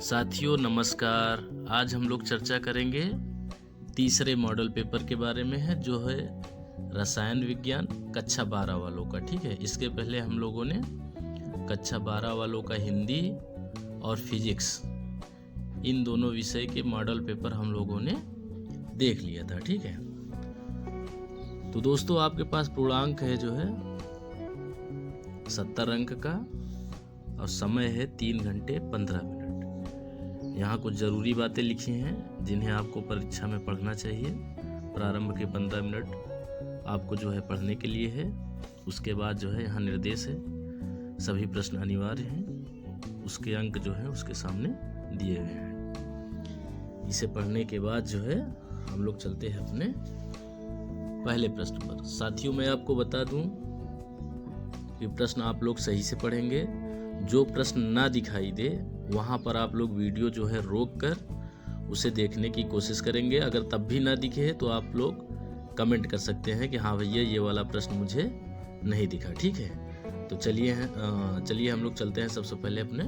साथियों नमस्कार। आज हम लोग चर्चा करेंगे तीसरे मॉडल पेपर के बारे में है जो है रसायन विज्ञान कक्षा 12 वालों का। ठीक है, इसके पहले हम लोगों ने कक्षा 12 वालों का हिंदी और फिजिक्स इन दोनों विषय के मॉडल पेपर हम लोगों ने देख लिया था। ठीक है, तो दोस्तों आपके पास पूर्णांक है जो है 70 अंक का और समय है 3 घंटे 15 मिनट। यहाँ कुछ ज़रूरी बातें लिखी हैं जिन्हें आपको परीक्षा में पढ़ना चाहिए। प्रारंभ के 15 मिनट आपको जो है पढ़ने के लिए है। उसके बाद जो है यहाँ निर्देश है, सभी प्रश्न अनिवार्य हैं, उसके अंक जो है उसके सामने दिए गए हैं। इसे पढ़ने के बाद जो है हम लोग चलते हैं अपने पहले प्रश्न पर। साथियों मैं आपको बता दूं कि प्रश्न आप लोग सही से पढ़ेंगे। जो प्रश्न ना दिखाई दे वहाँ पर आप लोग वीडियो जो है रोक कर उसे देखने की कोशिश करेंगे। अगर तब भी ना दिखे तो आप लोग कमेंट कर सकते हैं कि हाँ भैया ये वाला प्रश्न मुझे नहीं दिखा। ठीक है, तो चलिए हम लोग चलते हैं सबसे पहले अपने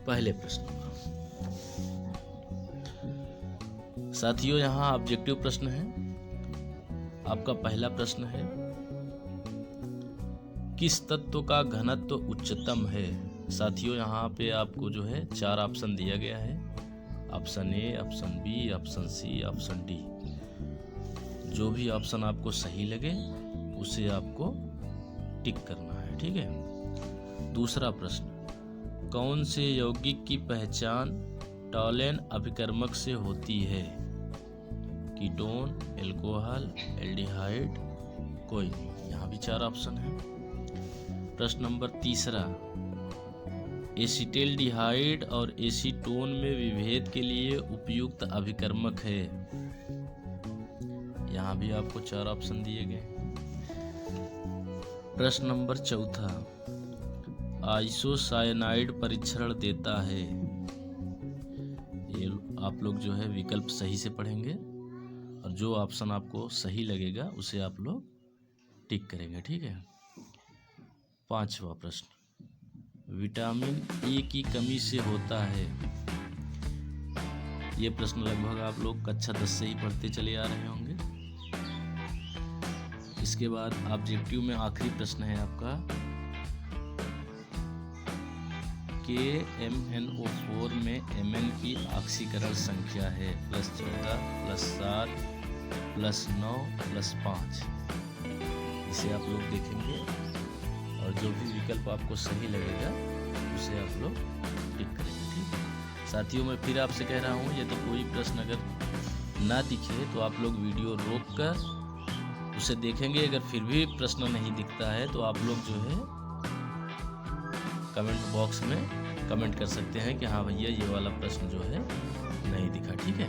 पहले प्रश्न पर। साथियों यहाँ ऑब्जेक्टिव प्रश्न है। आपका पहला प्रश्न है, किस तत्व का घनत्व उच्चतम है? साथियों यहाँ पे आपको जो है 4 ऑप्शन दिया गया है। Option A, option B, option C, option D. जो भी ऑप्शन आपको सही लगे उसे आपको टिक करना है। ठीक है। दूसरा प्रश्न, कौन से यौगिक की पहचान टॉलेन अभिकर्मक से होती है? कीटोन, एल्कोहल, एल्डिहाइड, कोई नहीं। यहाँ भी 4 ऑप्शन है। प्रश्न नंबर तीसरा, एसिटेल्डिहाइड और एसीटोन में विभेद के लिए उपयुक्त अभिकर्मक है। यहाँ भी आपको 4 ऑप्शन दिए गए। प्रश्न नंबर चौथा, आइसोसाइनाइड परीक्षण देता है। ये आप लोग जो है विकल्प सही से पढ़ेंगे और जो ऑप्शन आपको सही लगेगा उसे आप लोग टिक करेंगे। ठीक है। पांचवा प्रश्न, विटामिन ए की कमी से होता है। ये प्रश्न लगभग आप लोग कक्षा 10 से ही पढ़ते चले आ रहे होंगे। इसके बाद ऑब्जेक्टिव में आखिरी प्रश्न है आपका, KMnO4 में Mn की ऑक्सीकरण संख्या है +14, +7, +9, +5। इसे आप लोग देखेंगे और जो भी विकल्प आपको सही लगेगा उसे आप लोग टिक करेंगे। ठीक है। साथियों मैं फिर आपसे कह रहा हूँ, यदि कोई प्रश्न अगर ना दिखे तो आप लोग वीडियो रोक कर उसे देखेंगे। अगर फिर भी प्रश्न नहीं दिखता है तो आप लोग जो है कमेंट बॉक्स में कमेंट कर सकते हैं कि हाँ भैया ये वाला प्रश्न जो है नहीं दिखा। ठीक है,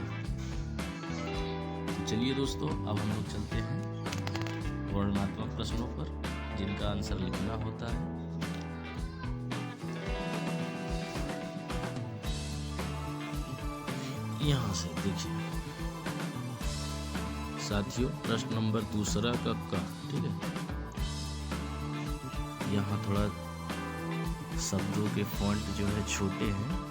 तो चलिए दोस्तों अब हम लोग चलते हैं वर्णनात्मक प्रश्नों पर जिनका आंसर लिखना होता है। यहाँ से देखिए साथियों, प्रश्न नंबर दूसरा का क। ठीक है, यहाँ थोड़ा शब्दों के फॉन्ट जो है छोटे हैं।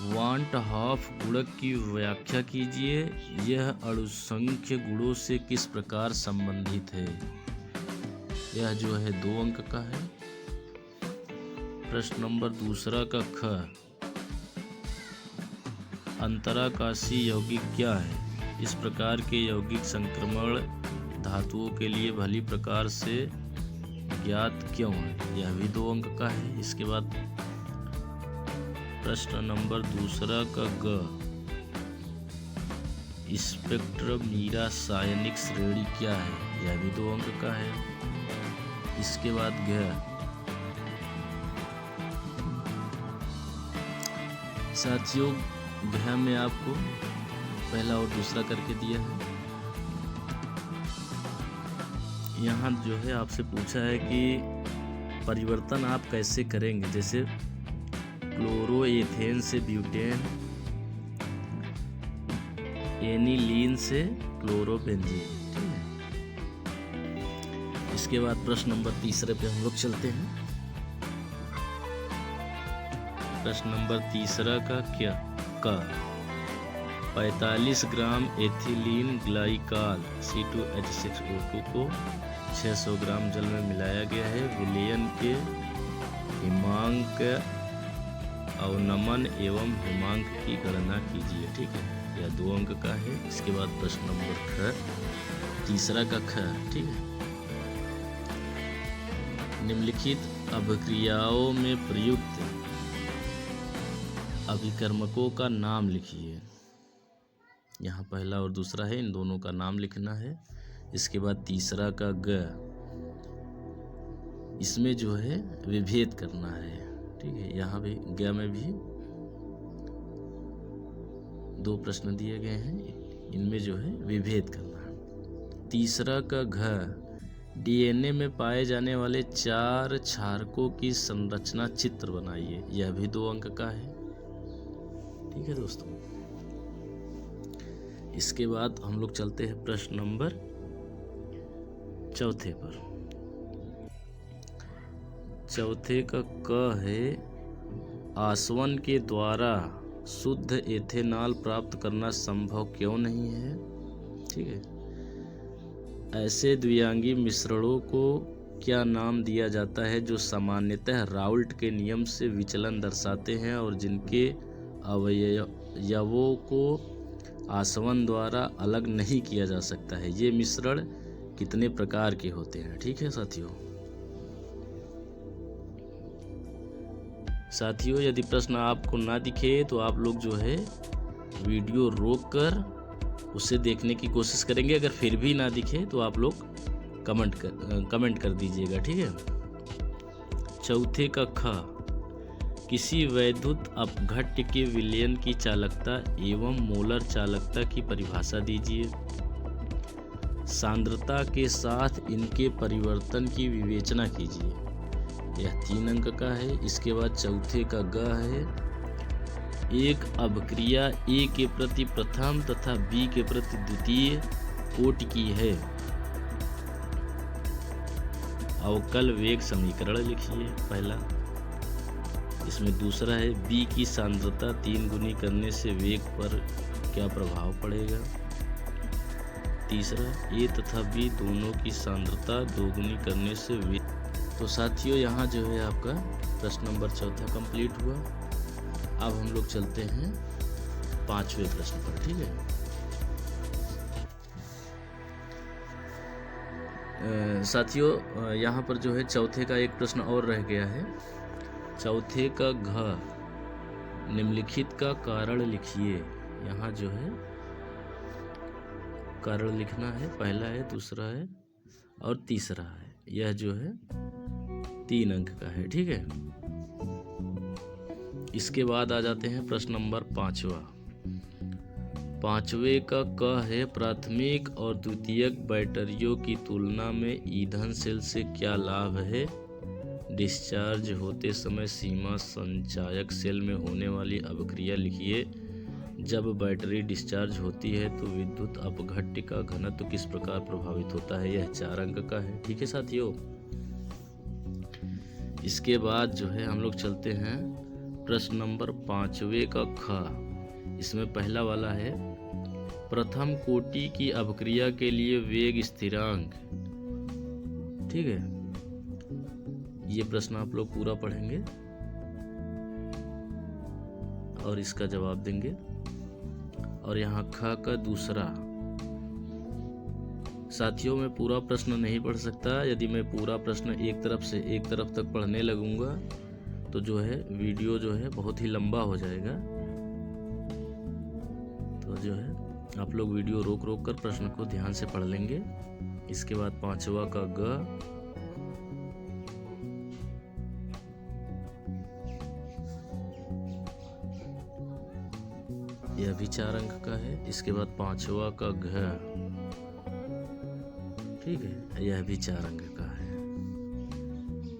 वांट हाफ गुणक की व्याख्या कीजिए। यह अणुसंख्य गुणों से किस प्रकार संबंधित है? यह जो है 2 अंक का है। प्रश्न नंबर दूसरा का ख, अंतराकाशी यौगिक क्या है? इस प्रकार के यौगिक संक्रमण धातुओं के लिए भली प्रकार से ज्ञात क्यों है? यह भी 2 अंक का है। इसके बाद प्रश्न नंबर दूसरा का ग, स्पेक्ट्रमीरा सायनिक श्रेणी क्या है? यह भी 2 अंक का है। इसके बाद घ, साथियों घ में आपको पहला और दूसरा करके दिया है। यहाँ जो है आपसे पूछा है कि परिवर्तन आप कैसे करेंगे, जैसे क्लोरोएथेन से ब्यूटेन, एनिलीन से क्लोरोबेंजीन। ठीक है। इसके बाद प्रश्न नंबर तीसरे पे हम लोग चलते हैं। प्रश्न नंबर तीसरा का क्या का 45 ग्राम एथिलीन ग्लाइकॉल C2H6O2 को 600 ग्राम जल में मिलाया गया है। विलयन के हिमांक अवनमन एवं हिमांक की गणना कीजिए। ठीक है, यह 2 अंक का है। इसके बाद प्रश्न नंबर ख तीसरा का ख। ठीक है, निम्नलिखित अभिक्रियाओं में प्रयुक्त अभिकर्मकों का नाम लिखिए। यहाँ पहला और दूसरा है, इन दोनों का नाम लिखना है। इसके बाद तीसरा का ग, इसमें जो है विभेद करना है। ठीक है, यहाँ भी ग में भी 2 प्रश्न दिए गए हैं, इनमें जो है विभेद करना है। तीसरा का घ, डीएनए में पाए जाने वाले 4 क्षारकों की संरचना चित्र बनाइए। यह भी 2 अंक का है। ठीक है दोस्तों, इसके बाद हम लोग चलते हैं प्रश्न नंबर 4 पर। चौथे का क है आसवन के द्वारा शुद्ध एथेनॉल प्राप्त करना संभव क्यों नहीं है। ठीक है, ऐसे द्विआंगी मिश्रणों को क्या नाम दिया जाता है जो सामान्यतः राउल्ट के नियम से विचलन दर्शाते हैं और जिनके अवयवों को आसवन द्वारा अलग नहीं किया जा सकता है। ये मिश्रण कितने प्रकार के होते हैं। ठीक है साथियों, यदि प्रश्न आपको ना दिखे तो आप लोग जो है वीडियो रोक कर उसे देखने की कोशिश करेंगे। अगर फिर भी ना दिखे तो आप लोग कमेंट कर दीजिएगा। ठीक है, चौथे का ख, किसी वैद्युत अपघट्य के विलयन की चालकता एवं मोलर चालकता की परिभाषा दीजिए। सांद्रता के साथ इनके परिवर्तन की विवेचना कीजिए। यह 3 अंक का है। इसके बाद चौथे का ग है, एक अभिक्रिया ए के प्रति प्रथम तथा बी के प्रति द्वितीय कोटि की है। अवकल वेग समीकरण लिखिए पहला। इसमें दूसरा है बी की सांद्रता 3 गुनी करने से वेग पर क्या प्रभाव पड़ेगा। तीसरा ए तथा बी दोनों की सांद्रता 2 गुनी करने से वेग। तो साथियों, यहाँ जो है आपका प्रश्न नंबर 4 कंप्लीट हुआ। अब हम लोग चलते हैं 5वें प्रश्न पर। ठीक है, साथियों, यहाँ पर जो है चौथे का एक प्रश्न और रह गया है। चौथे का घ, निम्नलिखित का कारण लिखिए। यहाँ जो है कारण लिखना है, पहला है, दूसरा है और तीसरा है। यह जो है 3 अंक का है। ठीक है, इसके बाद आ जाते हैं प्रश्न नंबर 5वां। 5वें का क है, प्राथमिक और द्वितीयक बैटरियों की तुलना में ईंधन सेल से क्या लाभ है। डिस्चार्ज होते समय सीमा संचायक सेल में होने वाली अभिक्रिया लिखिए। जब बैटरी डिस्चार्ज होती है तो विद्युत अपघट्य का घनत्व किस प्रकार प्रभावित होता है। यह 4 अंक का है। ठीक है साथियों, इसके बाद जो है हम लोग चलते हैं प्रश्न नंबर 5वें का ख। इसमें पहला वाला है, प्रथम कोटि की अभिक्रिया के लिए वेग स्थिरांक। ठीक है, ये प्रश्न आप लोग पूरा पढ़ेंगे और इसका जवाब देंगे। और यहाँ ख का दूसरा, साथियों मैं पूरा प्रश्न नहीं पढ़ सकता। यदि मैं पूरा प्रश्न एक तरफ से एक तरफ तक पढ़ने लगूंगा तो जो है वीडियो जो है बहुत ही लंबा हो जाएगा। तो जो है आप लोग वीडियो रोक कर प्रश्न को ध्यान से पढ़ लेंगे। इसके बाद 5वां का ग, यह भी 4 अंक का है। इसके बाद 5वां का घ, ठीक है, यह भी 4 अंक का है।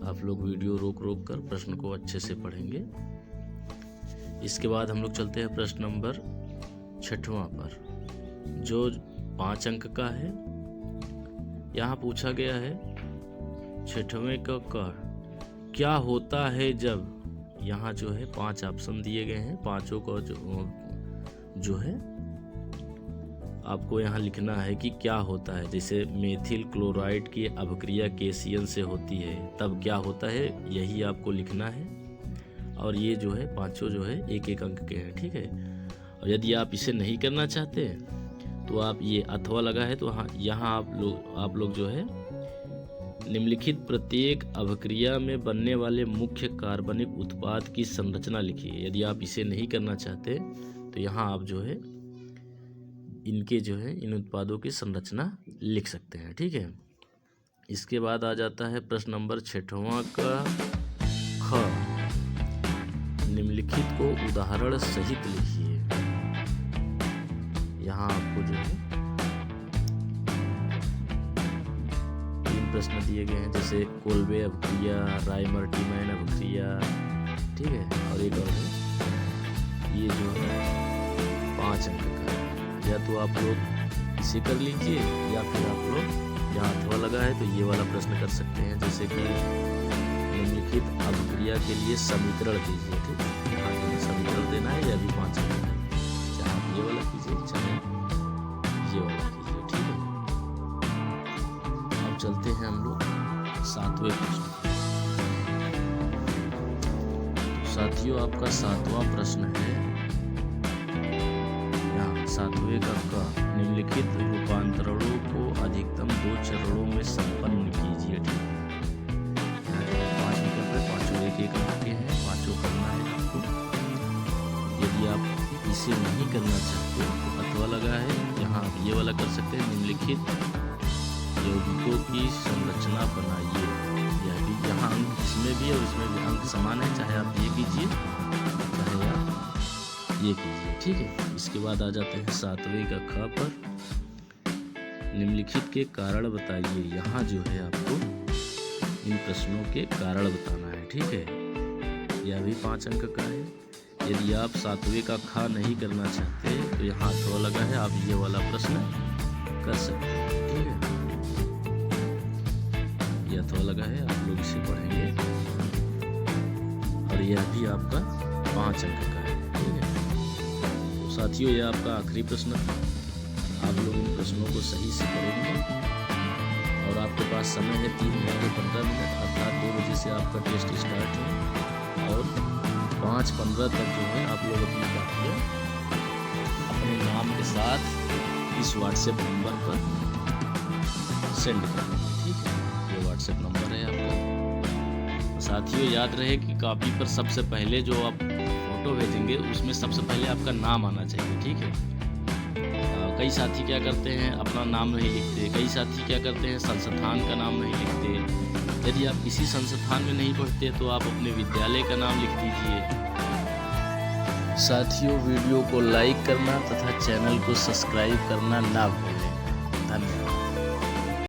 आप लोग वीडियो रोक कर प्रश्न को अच्छे से पढ़ेंगे। इसके बाद हम लोग चलते हैं प्रश्न नंबर 6वां पर, जो 5 अंक का है। यहाँ पूछा गया है 6वें का क, क्या होता है जब यहाँ जो है 5 ऑप्शन दिए गए हैं, पांचों का जो है आपको यहाँ लिखना है कि क्या होता है। जैसे मेथिल क्लोराइड की अभिक्रिया KCl से होती है तब क्या होता है, यही आपको लिखना है। और ये जो है पांचों जो है 1-1 अंक के हैं, ठीक है। और यदि आप इसे नहीं करना चाहते तो आप ये अथवा लगा है तो यहाँ आप लोग जो है निम्नलिखित प्रत्येक अभिक्रिया में बनने वाले मुख्य कार्बनिक उत्पाद की संरचना लिखिए। यदि आप इसे नहीं करना चाहते तो यहाँ आप जो है इनके जो है इन उत्पादों की संरचना लिख सकते हैं, ठीक है। इसके बाद आ जाता है प्रश्न नंबर 6वां का ख। निम्नलिखित को उदाहरण सहित लिखिए। यहाँ आपको जो है 3 प्रश्न दिए गए हैं, जैसे कोल्बे अभिक्रिया, रायमर्टिमैन अभिक्रिया, ठीक है। और एक और है ये जो है 5 अंक का है। या तो आप लोग इसे कर लीजिए या फिर आप लोग यहाँ अथवा लगा है तो ये वाला प्रश्न कर सकते हैं, जैसे कि निम्नलिखित अभिक्रिया के लिए समीकरण दीजिए, ठीक है। यहाँ जो है समीकरण देना है, यह भी 5 अंक का है। चाहे आप ये वाला कीजिए, चाहे ये वाला कीजिए, ठीक है। अब चलते हैं हम लोग 7वें प्रश्न। साथियों, आपका 7वां प्रश्न है 7वें का निम्नलिखित रूपांतरणों को अधिकतम 2 चरणों में संपन्न कीजिए, ठीक है। 5 विकल्प है, पांचों 1-1 अंक के हैं, पांचों करना है आपको। यदि आप इसे नहीं करना चाहते तो अथवा लगा है, यहाँ आप ये वाला कर सकते हैं, निम्नलिखित यौगिकों की संरचना बनाइए। यह भी यहाँ अंक इसमें भी और इसमें भी अंक समान है, चाहे आप ये कीजिए चाहे आप ये कीजिए, ठीक है। इसके बाद आ जाते हैं 7वें का ख पर। निम्नलिखित के कारण बताइए। यहाँ जो है आपको इन प्रश्नों के कारण बताना है, ठीक है। यह भी 5 अंक का है। यदि आप 7वें का ख नहीं करना चाहते तो यहाँ अथवा लगा है, आप ये वाला प्रश्न कर सकते हैं, ठीक है। यह अथवा लगा है, आप लोग इसे पढ़ेंगे। और यह भी आपका 5 अंक का है, ठीक है। साथियों, ये आपका आखिरी प्रश्न था। आप लोग इन प्रश्नों को सही से करेंगे और आपके पास समय है 3 घंटे 15 मिनट, अर्थात 2 बजे से आपका टेस्ट स्टार्ट है। और 5:15 तक जो है आप लोग अपनी कापियाँ अपने नाम के साथ इस व्हाट्सएप नंबर पर सेंड कर देंगे, ठीक है। ये व्हाट्सएप नंबर है आपका। साथियों, याद रहे कि कॉपी पर सबसे पहले जो आप फोटो भेजेंगे उसमें सबसे पहले आपका नाम आना चाहिए, ठीक है। कई साथी क्या करते हैं, अपना नाम नहीं लिखते। कई साथी क्या करते हैं, संस्थान का नाम नहीं लिखते। यदि आप किसी संस्थान में नहीं पढ़ते तो आप अपने विद्यालय का नाम लिख दीजिए। साथियों, वीडियो को लाइक करना तथा चैनल को सब्सक्राइब करना ना भूलें। धन्यवाद।